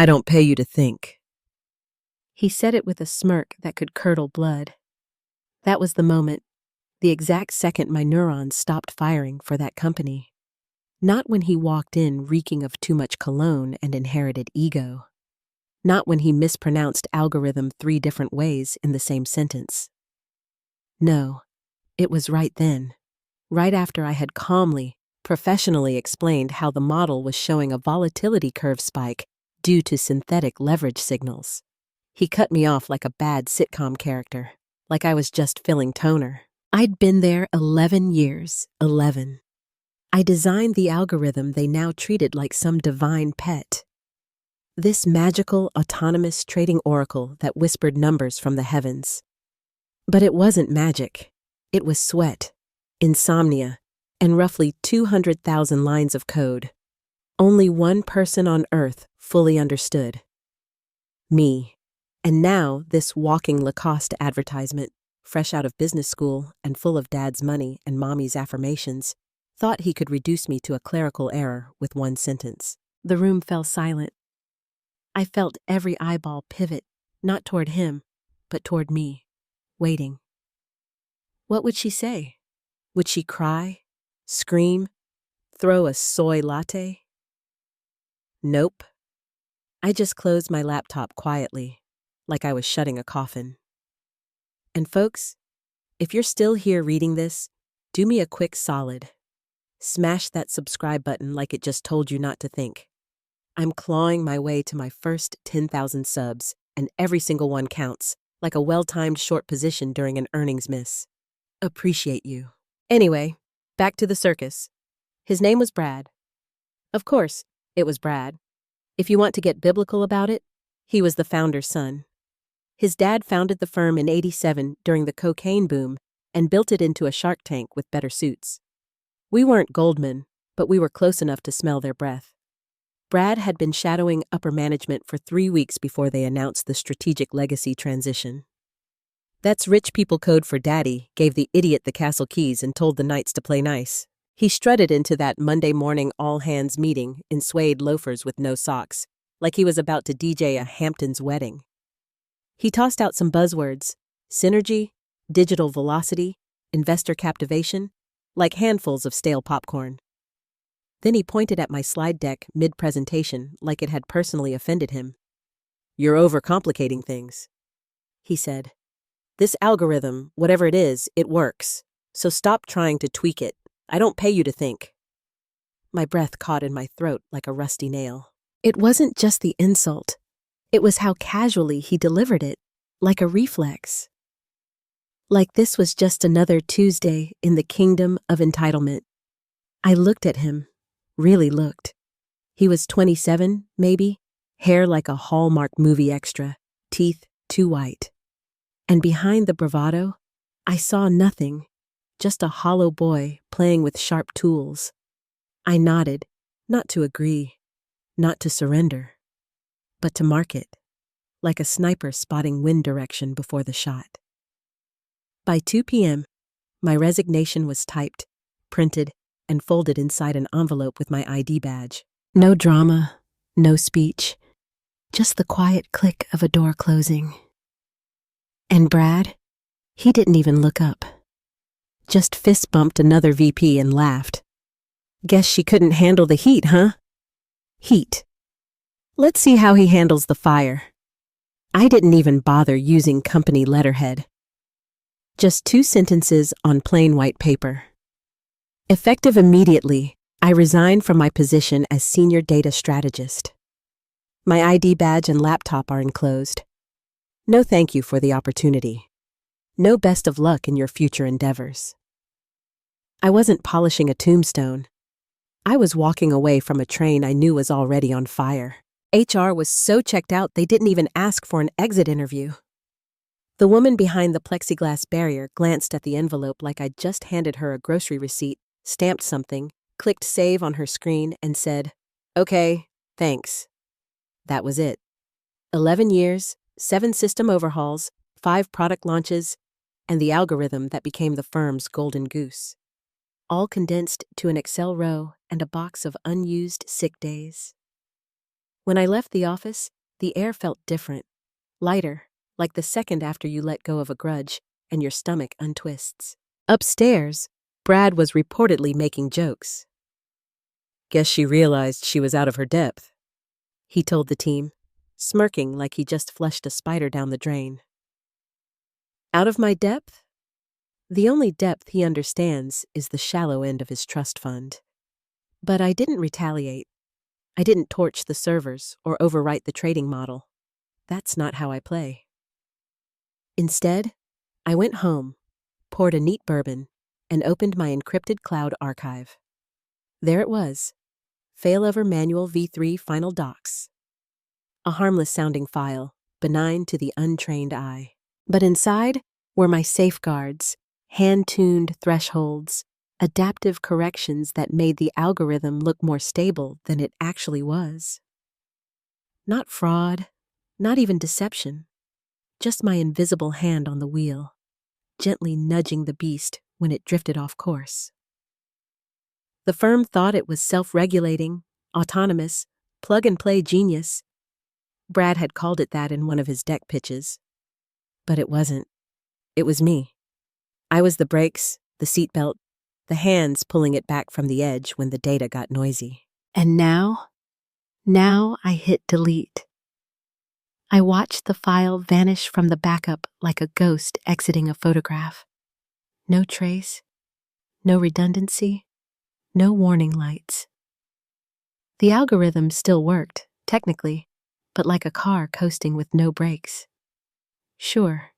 I don't pay you to think. He said it with a smirk that could curdle blood. That was the moment, the exact second my neurons stopped firing for that company. Not when he walked in reeking of too much cologne and inherited ego. Not when he mispronounced algorithm 3 different ways in the same sentence. No, it was right then, right after I had calmly, professionally explained how the model was showing a volatility curve spike due to synthetic leverage signals. He cut me off like a bad sitcom character, like I was just filling toner. I'd been there 11 years, 11. I designed the algorithm they now treated like some divine pet. This magical, autonomous trading oracle that whispered numbers from the heavens. But it wasn't magic. It was sweat, insomnia, and roughly 200,000 lines of code. Only one person on Earth fully understood. Me. And now this walking Lacoste advertisement, fresh out of business school and full of dad's money and mommy's affirmations, thought he could reduce me to a clerical error with one sentence. The room fell silent. I felt every eyeball pivot, not toward him, but toward me, waiting. What would she say? Would she cry? Scream? Throw a soy latte? Nope. I just closed my laptop quietly, like I was shutting a coffin. And folks, if you're still here reading this, do me a quick solid. Smash that subscribe button like it just told you not to think. I'm clawing my way to my first 10,000 subs, and every single one counts, like a well-timed short position during an earnings miss. Appreciate you. Anyway, back to the circus. His name was Brad. Of course, it was Brad. If you want to get biblical about it, he was the founder's son. His dad founded the firm in '87 during the cocaine boom and built it into a Shark Tank with better suits. We weren't Goldman, but we were close enough to smell their breath. Brad had been shadowing upper management for 3 weeks before they announced the strategic legacy transition. That's rich people code for daddy, gave the idiot the castle keys and told the knights to play nice. He strutted into that Monday morning all-hands meeting in suede loafers with no socks, like he was about to DJ a Hamptons wedding. He tossed out some buzzwords: synergy, digital velocity, investor captivation, like handfuls of stale popcorn. Then he pointed at my slide deck mid-presentation like it had personally offended him. "You're overcomplicating things," he said. "This algorithm, whatever it is, it works. So stop trying to tweak it. I don't pay you to think." My breath caught in my throat like a rusty nail. It wasn't just the insult. It was how casually he delivered it, like a reflex. Like this was just another Tuesday in the kingdom of entitlement. I looked at him, really looked. He was 27, maybe, hair like a Hallmark movie extra, teeth too white. And behind the bravado, I saw nothing, just a hollow boy playing with sharp tools. I nodded, not to agree, not to surrender, but to mark it, like a sniper spotting wind direction before the shot. By 2 p.m., my resignation was typed, printed, and folded inside an envelope with my ID badge. No drama, no speech, just the quiet click of a door closing. And Brad, he didn't even look up. Just fist bumped another VP and laughed. "Guess she couldn't handle the heat, huh?" Heat. Let's see how he handles the fire. I didn't even bother using company letterhead. Just 2 sentences on plain white paper. Effective immediately, I resigned from my position as senior data strategist. My ID badge and laptop are enclosed. No thank you for the opportunity. No best of luck in your future endeavors. I wasn't polishing a tombstone. I was walking away from a train I knew was already on fire. HR was so checked out they didn't even ask for an exit interview. The woman behind the plexiglass barrier glanced at the envelope like I'd just handed her a grocery receipt, stamped something, clicked save on her screen, and said, "Okay, thanks." That was it. 11 years, 7 system overhauls, 5 product launches, and the algorithm that became the firm's golden goose. All condensed to an Excel row and a box of unused sick days. When I left the office, the air felt different, lighter, like the second after you let go of a grudge and your stomach untwists. Upstairs, Brad was reportedly making jokes. "Guess she realized she was out of her depth," he told the team, smirking like he just flushed a spider down the drain. Out of my depth? The only depth he understands is the shallow end of his trust fund. But I didn't retaliate. I didn't torch the servers or overwrite the trading model. That's not how I play. Instead, I went home, poured a neat bourbon, and opened my encrypted cloud archive. There it was, failover manual v3 final docs. A harmless-sounding file, benign to the untrained eye. But inside were my safeguards, hand-tuned thresholds, adaptive corrections that made the algorithm look more stable than it actually was. Not fraud, not even deception, just my invisible hand on the wheel, gently nudging the beast when it drifted off course. The firm thought it was self-regulating, autonomous, plug-and-play genius. Brad had called it that in one of his deck pitches. But it wasn't. It was me. I was the brakes, the seatbelt, the hands pulling it back from the edge when the data got noisy. And now I hit delete. I watched the file vanish from the backup like a ghost exiting a photograph. No trace, no redundancy, no warning lights. The algorithm still worked, technically, but like a car coasting with no brakes. Sure,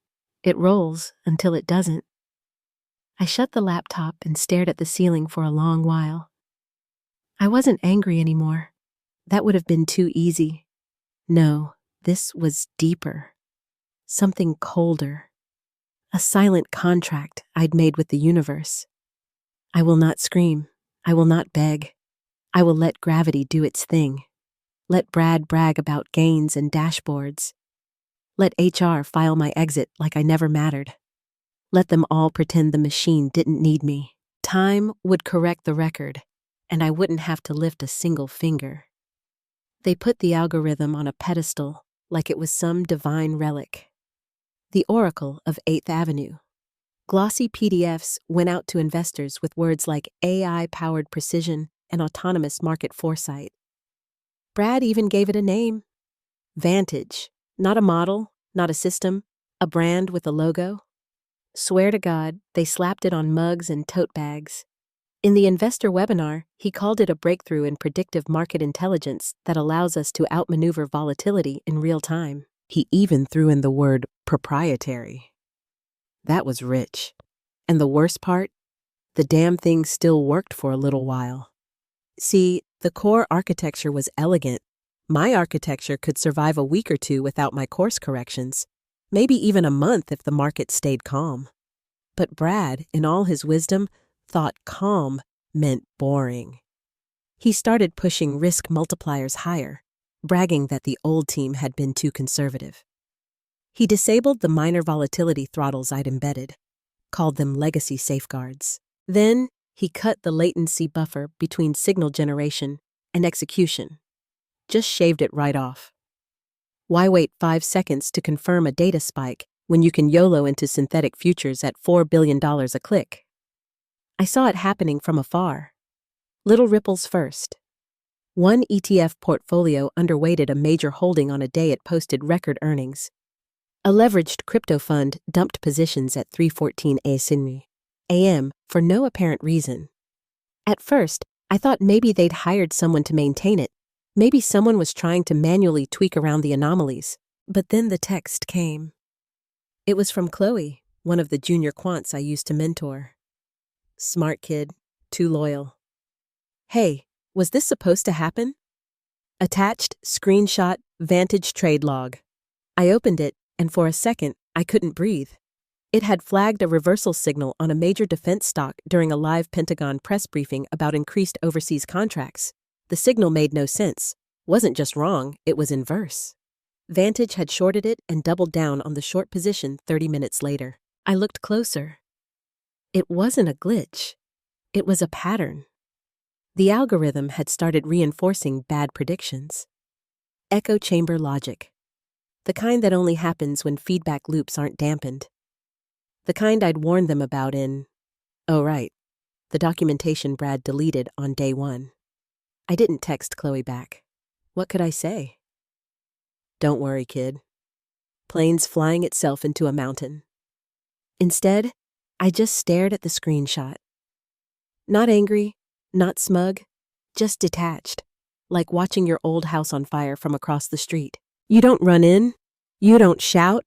it rolls until it doesn't. I shut the laptop and stared at the ceiling for a long while. I wasn't angry anymore. That would have been too easy. No, this was deeper. Something colder. A silent contract I'd made with the universe. I will not scream. I will not beg. I will let gravity do its thing. Let Brad brag about gains and dashboards. Let HR file my exit like I never mattered. Let them all pretend the machine didn't need me. Time would correct the record, and I wouldn't have to lift a single finger. They put the algorithm on a pedestal like it was some divine relic. The Oracle of 8th Avenue. Glossy PDFs went out to investors with words like AI-powered precision and autonomous market foresight. Brad even gave it a name. Vantage. Not a model, not a system, a brand with a logo. Swear to God, they slapped it on mugs and tote bags. In the investor webinar, he called it a breakthrough in predictive market intelligence that allows us to outmaneuver volatility in real time. He even threw in the word proprietary. That was rich. And the worst part? The damn thing still worked for a little while. See, the core architecture was elegant. My architecture could survive a week or two without my course corrections, maybe even a month if the market stayed calm. But Brad, in all his wisdom, thought calm meant boring. He started pushing risk multipliers higher, bragging that the old team had been too conservative. He disabled the minor volatility throttles I'd embedded, called them legacy safeguards. Then he cut the latency buffer between signal generation and execution. Just shaved it right off. Why wait 5 seconds to confirm a data spike when you can YOLO into synthetic futures at $4 billion a click? I saw it happening from afar. Little ripples first. One ETF portfolio underweighted a major holding on a day it posted record earnings. A leveraged crypto fund dumped positions at 3:14 a.m. for no apparent reason. At first, I thought maybe they'd hired someone to maintain it. Maybe someone was trying to manually tweak around the anomalies. But then the text came. It was from Chloe, one of the junior quants I used to mentor. Smart kid, too loyal. Hey, was this supposed to happen? Attached, screenshot, Vantage trade log. I opened it, and for a second, I couldn't breathe. It had flagged a reversal signal on a major defense stock during a live Pentagon press briefing about increased overseas contracts. The signal made no sense. Wasn't just wrong, it was inverse. Vantage had shorted it and doubled down on the short position 30 minutes later. I looked closer. It wasn't a glitch. It was a pattern. The algorithm had started reinforcing bad predictions. Echo chamber logic. The kind that only happens when feedback loops aren't dampened. The kind I'd warned them about oh right, the documentation Brad deleted on day 1. I didn't text Chloe back. What could I say? Don't worry, kid. Plane's flying itself into a mountain. Instead, I just stared at the screenshot. Not angry, not smug, just detached, like watching your old house on fire from across the street. You don't run in, you don't shout,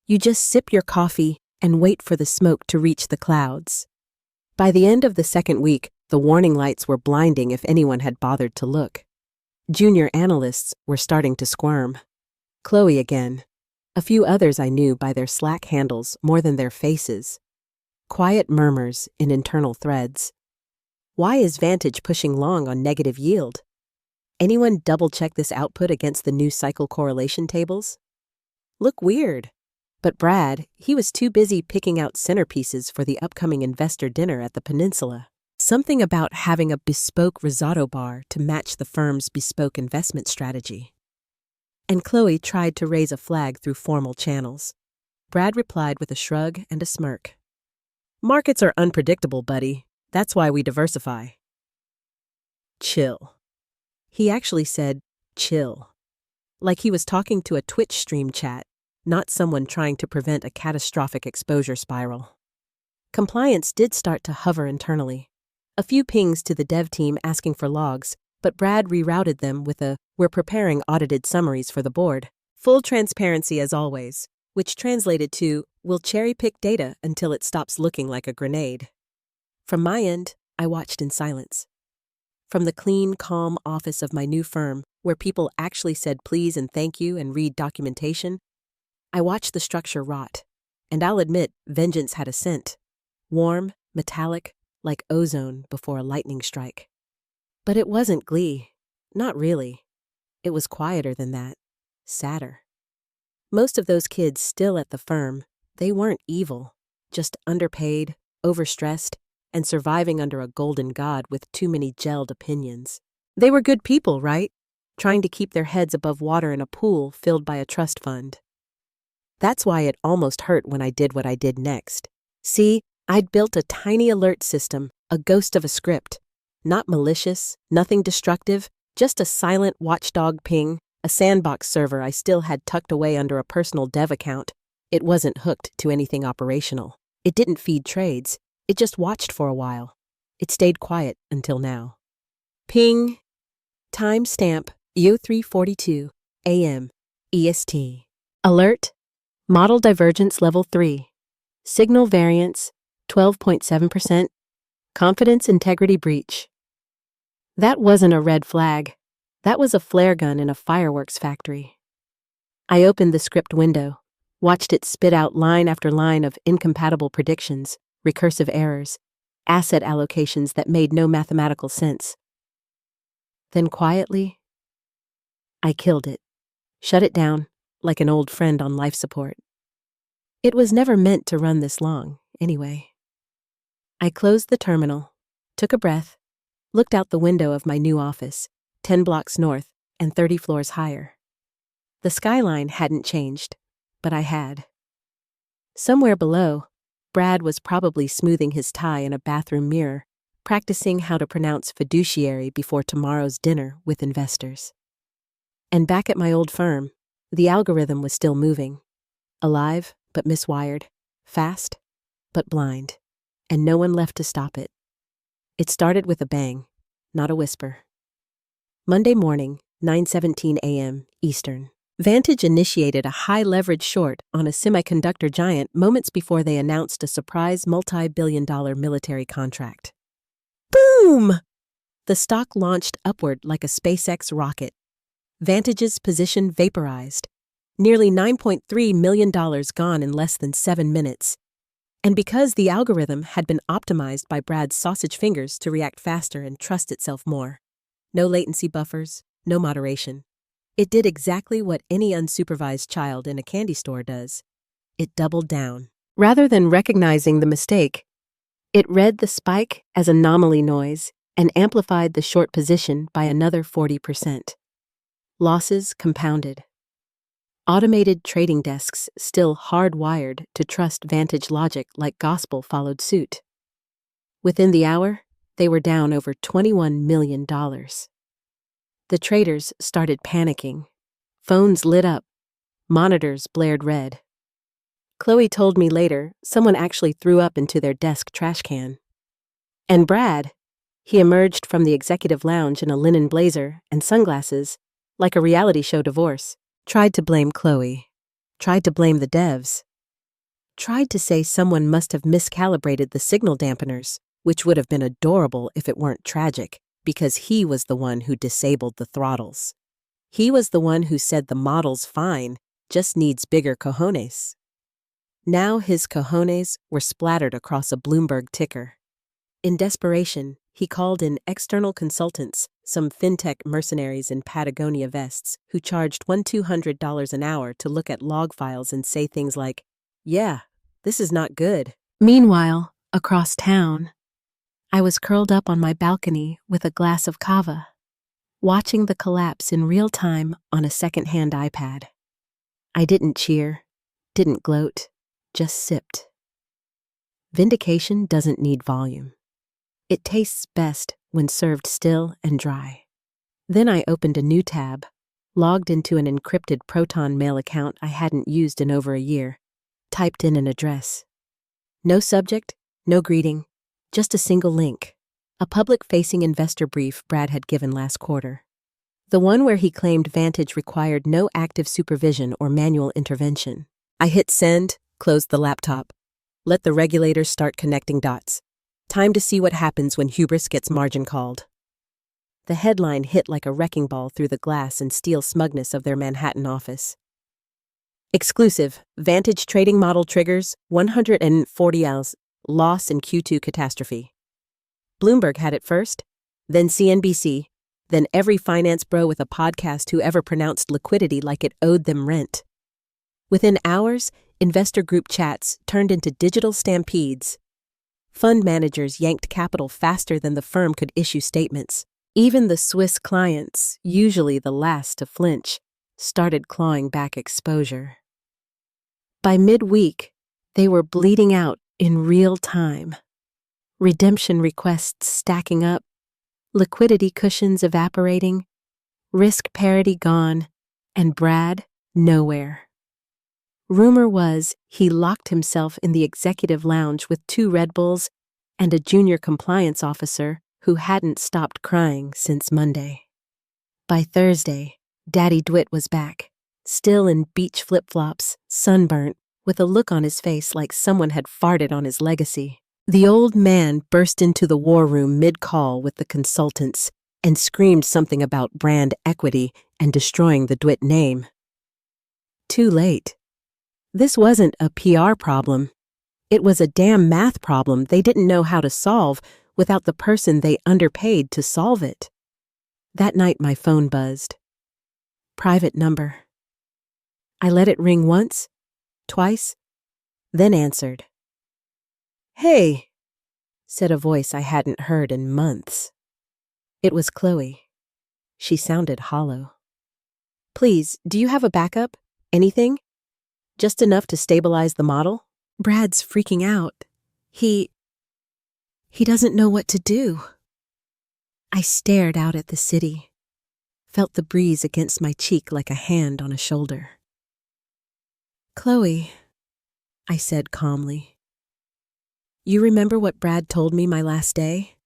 you just sip your coffee and wait for the smoke to reach the clouds. By the end of the second week, the warning lights were blinding if anyone had bothered to look. Junior analysts were starting to squirm. Chloe again. A few others I knew by their Slack handles more than their faces. Quiet murmurs in internal threads. Why is Vantage pushing long on negative yield? Anyone double-check this output against the new cycle correlation tables? Look weird. But Brad, he was too busy picking out centerpieces for the upcoming investor dinner at the Peninsula. Something about having a bespoke risotto bar to match the firm's bespoke investment strategy. And Chloe tried to raise a flag through formal channels. Brad replied with a shrug and a smirk. Markets are unpredictable, buddy. That's why we diversify. Chill. He actually said, chill. Like he was talking to a Twitch stream chat, not someone trying to prevent a catastrophic exposure spiral. Compliance did start to hover internally. A few pings to the dev team asking for logs, but Brad rerouted them with a, we're preparing audited summaries for the board. Full transparency as always, which translated to, we'll cherry-pick data until it stops looking like a grenade. From my end, I watched in silence. From the clean, calm office of my new firm, where people actually said please and thank you and read documentation, I watched the structure rot. And I'll admit, vengeance had a scent. Warm, metallic, like ozone before a lightning strike. But it wasn't glee. Not really. It was quieter than that. Sadder. Most of those kids still at the firm, they weren't evil, just underpaid, overstressed, and surviving under a golden god with too many gelled opinions. They were good people, right? Trying to keep their heads above water in a pool filled by a trust fund. That's why it almost hurt when I did what I did next. See, I'd built a tiny alert system, a ghost of a script. Not malicious, nothing destructive, just a silent watchdog ping, a sandbox server I still had tucked away under a personal dev account. It wasn't hooked to anything operational. It didn't feed trades. It just watched for a while. It stayed quiet until now. Ping. Timestamp U3:42 AM EST. Alert. Model divergence level 3. Signal variance 12.7%. Confidence integrity breach. That wasn't a red flag. That was a flare gun in a fireworks factory. I opened the script window, watched it spit out line after line of incompatible predictions, recursive errors, asset allocations that made no mathematical sense. Then quietly, I killed it, shut it down like an old friend on life support. It was never meant to run this long, anyway. I closed the terminal, took a breath, looked out the window of my new office, 10 blocks north and 30 floors higher. The skyline hadn't changed, but I had. Somewhere below, Brad was probably smoothing his tie in a bathroom mirror, practicing how to pronounce fiduciary before tomorrow's dinner with investors. And back at my old firm, the algorithm was still moving. Alive, but miswired. Fast, but blind. And no one left to stop it. It started with a bang, not a whisper. Monday morning, 9:17 a.m. Eastern. Vantage initiated a high-leverage short on a semiconductor giant moments before they announced a surprise multi-billion-dollar military contract. Boom! The stock launched upward like a SpaceX rocket. Vantage's position vaporized. Nearly $9.3 million gone in less than 7 minutes. And because the algorithm had been optimized by Brad's sausage fingers to react faster and trust itself more. No latency buffers, no moderation. It did exactly what any unsupervised child in a candy store does. It doubled down. Rather than recognizing the mistake, it read the spike as anomaly noise and amplified the short position by another 40%. Losses compounded. Automated trading desks, still hardwired to trust Vantage logic like gospel, followed suit. Within the hour, they were down over $21 million. The traders started panicking. Phones lit up. Monitors blared red. Chloe told me later someone actually threw up into their desk trash can. And Brad, he emerged from the executive lounge in a linen blazer and sunglasses, like a reality show divorce, tried to blame Chloe, tried to blame the devs, tried to say someone must have miscalibrated the signal dampeners, which would have been adorable if it weren't tragic, because he was the one who disabled the throttles. He was the one who said the model's fine, just needs bigger cojones. Now his cojones were splattered across a Bloomberg ticker. In desperation, he called in external consultants, some fintech mercenaries in Patagonia vests, who charged $1,200 an hour to look at log files and say things like, "Yeah, this is not good." Meanwhile, across town, I was curled up on my balcony with a glass of cava, watching the collapse in real time on a second-hand iPad. I didn't cheer, didn't gloat, just sipped. Vindication doesn't need volume. It tastes best when served still and dry. Then I opened a new tab, logged into an encrypted Proton Mail account I hadn't used in over a year, typed in an address. No subject, no greeting, just a single link, a public-facing investor brief Brad had given last quarter. The one where he claimed Vantage required no active supervision or manual intervention. I hit send, closed the laptop. Let the regulators start connecting dots. Time to see what happens when hubris gets margin called. The headline hit like a wrecking ball through the glass and steel smugness of their Manhattan office. Exclusive, Vantage trading model triggers 140 hours loss in Q2 catastrophe. Bloomberg had it first, then CNBC, then every finance bro with a podcast who ever pronounced liquidity like it owed them rent. Within hours, investor group chats turned into digital stampedes. Fund managers yanked capital faster than the firm could issue statements. Even the Swiss clients, usually the last to flinch, started clawing back exposure. By midweek, they were bleeding out in real time. Redemption requests stacking up, liquidity cushions evaporating, risk parity gone, and Brad nowhere. Rumor was he locked himself in the executive lounge with 2 Red Bulls and a junior compliance officer who hadn't stopped crying since Monday. By Thursday, Daddy Dwight was back, still in beach flip-flops, sunburnt, with a look on his face like someone had farted on his legacy. The old man burst into the war room mid-call with the consultants and screamed something about brand equity and destroying the Dwight name. Too late. This wasn't a PR problem. It was a damn math problem they didn't know how to solve without the person they underpaid to solve it. That night my phone buzzed. Private number. I let it ring once, twice, then answered. "Hey," said a voice I hadn't heard in months. It was Chloe. She sounded hollow. "Please, do you have a backup? Anything? Just enough to stabilize the model? Brad's freaking out. He doesn't know what to do." I stared out at the city, felt the breeze against my cheek like a hand on a shoulder. "Chloe," I said calmly, "you remember what Brad told me my last day?"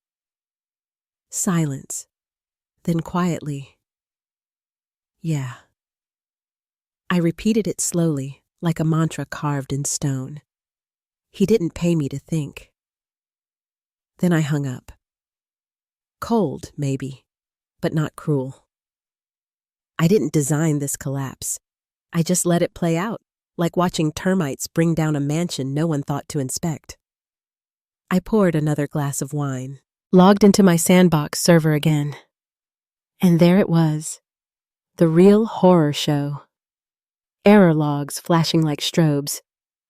Silence, then quietly, "Yeah." I repeated it slowly, like a mantra carved in stone. He didn't pay me to think. Then I hung up. Cold, maybe, but not cruel. I didn't design this collapse. I just let it play out, like watching termites bring down a mansion no one thought to inspect. I poured another glass of wine, logged into my sandbox server again. And there it was, the real horror show. Error logs flashing like strobes,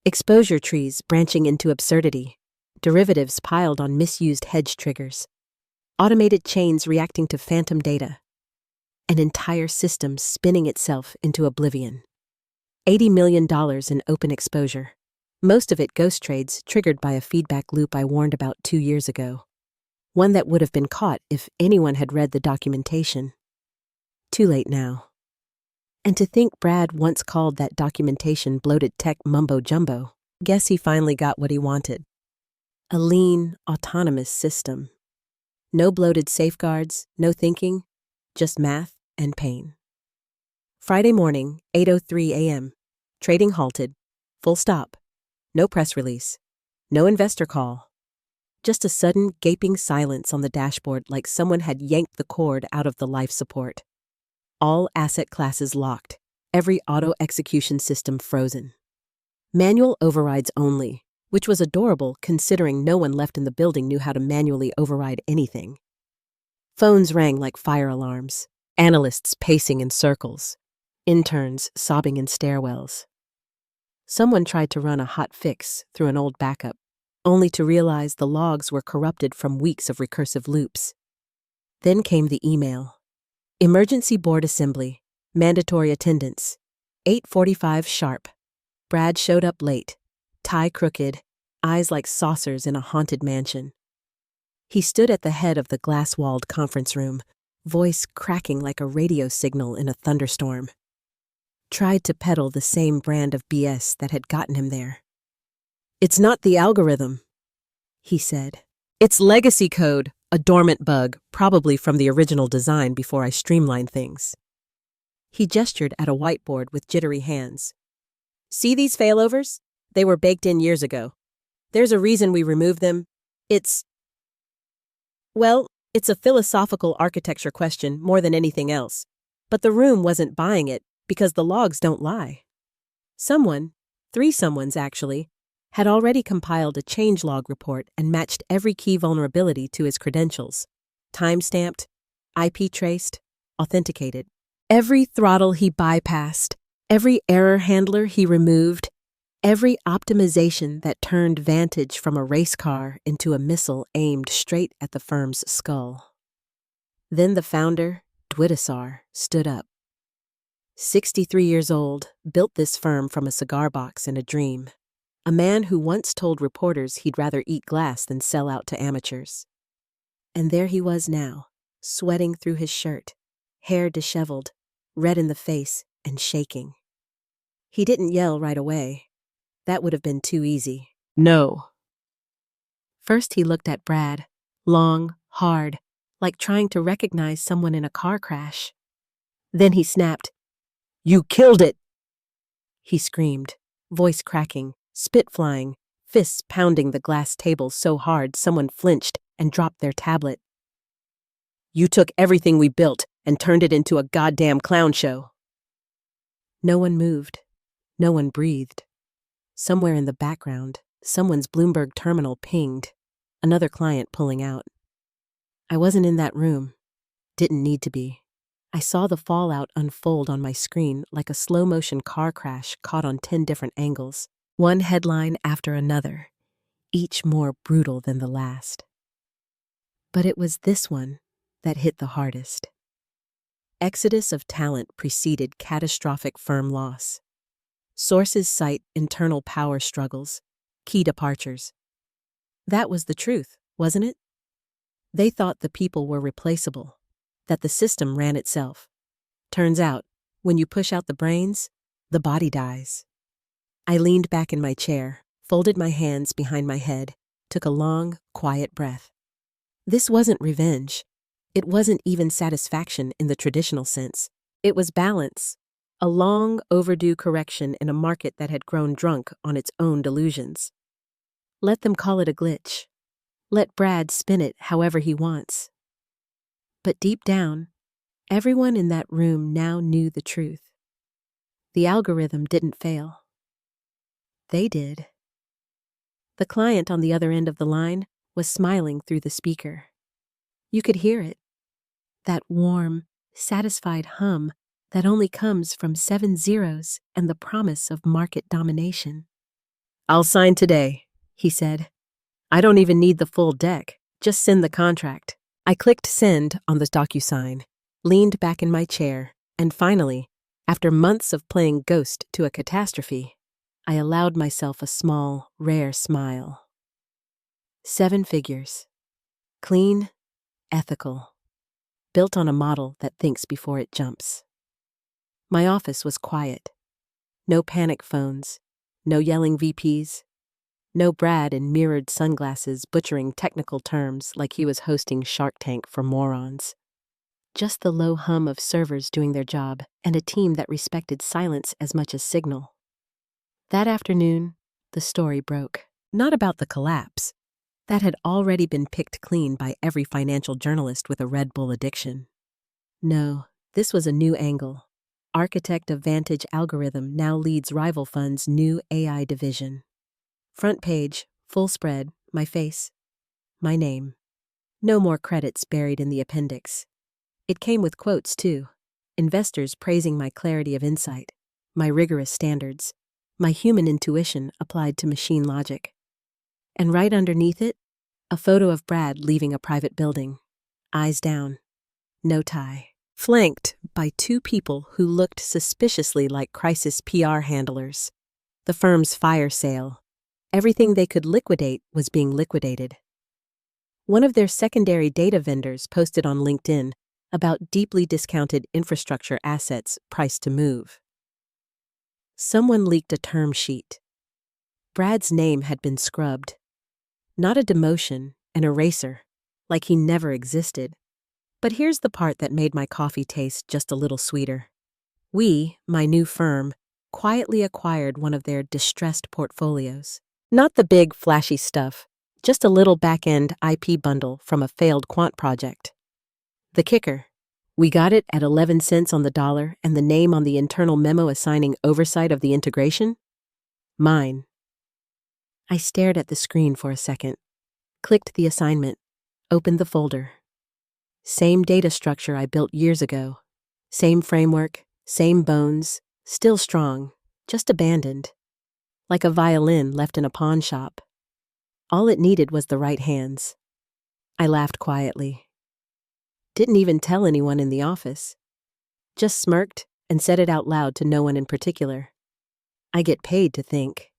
exposure trees branching into absurdity, derivatives piled on misused hedge triggers, automated chains reacting to phantom data. an entire system spinning itself into oblivion. $80 million in open exposure. Most of it ghost trades triggered by a feedback loop I warned about 2 years ago. One that would have been caught if anyone had read the documentation. Too late now. And to think Brad once called that documentation bloated tech mumbo-jumbo. Guess he finally got what he wanted. A lean, autonomous system. No bloated safeguards, no thinking, just math and pain. Friday morning, 8:03 a.m. Trading halted. Full stop. No press release. No investor call. Just a sudden, gaping silence on the dashboard like someone had yanked the cord out of the life support. All asset classes locked. Every auto execution system frozen. Manual overrides only, which was adorable considering no one left in the building knew how to manually override anything. Phones rang like fire alarms. Analysts pacing in circles. Interns sobbing in stairwells. Someone tried to run a hot fix through an old backup, only to realize the logs were corrupted from weeks of recursive loops. Then came the email. Emergency board assembly. Mandatory attendance. 8:45 sharp. Brad showed up late, tie crooked, eyes like saucers in a haunted mansion. He stood at the head of the glass-walled conference room, voice cracking like a radio signal in a thunderstorm. Tried to peddle the same brand of BS that had gotten him there. "It's not the algorithm," he said. "It's legacy code, a dormant bug, probably from the original design before I streamlined things." He gestured at a whiteboard with jittery hands. "See these failovers? They were baked in years ago. There's a reason we removed them. It's a philosophical architecture question more than anything else. But the room wasn't buying it because the logs don't lie." Someone, 3 someones actually, had already compiled a changelog report and matched every key vulnerability to his credentials. Time-stamped, IP traced, authenticated. Every throttle he bypassed, every error handler he removed, every optimization that turned Vantage from a race car into a missile aimed straight at the firm's skull. Then the founder, Dwidasar, stood up. 63 years old, built this firm from a cigar box and a dream. A man who once told reporters he'd rather eat glass than sell out to amateurs. And there he was now, sweating through his shirt, hair disheveled, red in the face, and shaking. He didn't yell right away. That would have been too easy. "No." First he looked at Brad, long, hard, like trying to recognize someone in a car crash. Then he snapped. "You killed it!" He screamed, voice cracking, spit flying, fists pounding the glass table so hard someone flinched and dropped their tablet. "You took everything we built and turned it into a goddamn clown show." No one moved. No one breathed. Somewhere in the background, someone's Bloomberg terminal pinged, another client pulling out. I wasn't in that room. Didn't need to be. I saw the fallout unfold on my screen like a slow-motion car crash caught on 10 different angles, one headline after another, each more brutal than the last. But it was this one that hit the hardest. Exodus of talent preceded catastrophic firm loss. Sources cite internal power struggles, key departures. That was the truth, wasn't it? They thought the people were replaceable, that the system ran itself. Turns out, when you push out the brains, the body dies. I leaned back in my chair, folded my hands behind my head, took a long, quiet breath. This wasn't revenge. It wasn't even satisfaction in the traditional sense. It was balance, a long overdue correction in a market that had grown drunk on its own delusions. Let them call it a glitch. Let Brad spin it however he wants. But deep down, everyone in that room now knew the truth. The algorithm didn't fail. They did. The client on the other end of the line was smiling through the speaker. You could hear it. That warm, satisfied hum that only comes from 7 zeros and the promise of market domination. "I'll sign today," he said. "I don't even need the full deck. Just send the contract." I clicked send on the DocuSign, leaned back in my chair, and finally, after months of playing ghost to a catastrophe, I allowed myself a small, rare smile. 7 figures. Clean, ethical. Built on a model that thinks before it jumps. My office was quiet. No panic phones. No yelling VPs. No Brad in mirrored sunglasses butchering technical terms like he was hosting Shark Tank for morons. Just the low hum of servers doing their job and a team that respected silence as much as signal. That afternoon, the story broke. Not about the collapse. That had already been picked clean by every financial journalist with a Red Bull addiction. No, this was a new angle. Architect of Vantage Algorithm now leads rival fund's new AI division. Front page, full spread, my face, my name. No more credits buried in the appendix. It came with quotes, too. Investors praising my clarity of insight, my rigorous standards, my human intuition applied to machine logic. And right underneath it, a photo of Brad leaving a private building, eyes down, no tie, flanked by 2 people who looked suspiciously like crisis PR handlers. The firm's fire sale. Everything they could liquidate was being liquidated. One of their secondary data vendors posted on LinkedIn about deeply discounted infrastructure assets priced to move. Someone leaked a term sheet. Brad's name had been scrubbed. Not a demotion, an eraser, like he never existed. But here's the part that made my coffee taste just a little sweeter. We, my new firm, quietly acquired one of their distressed portfolios. Not the big, flashy stuff, just a little back-end IP bundle from a failed quant project. The kicker: we got it at 11 cents on the dollar and the name on the internal memo assigning oversight of the integration? Mine. I stared at the screen for a second, clicked the assignment, opened the folder. Same data structure I built years ago. Same framework, same bones, still strong, just abandoned. Like a violin left in a pawn shop. All it needed was the right hands. I laughed quietly. Didn't even tell anyone in the office. Just smirked and said it out loud to no one in particular. I get paid to think.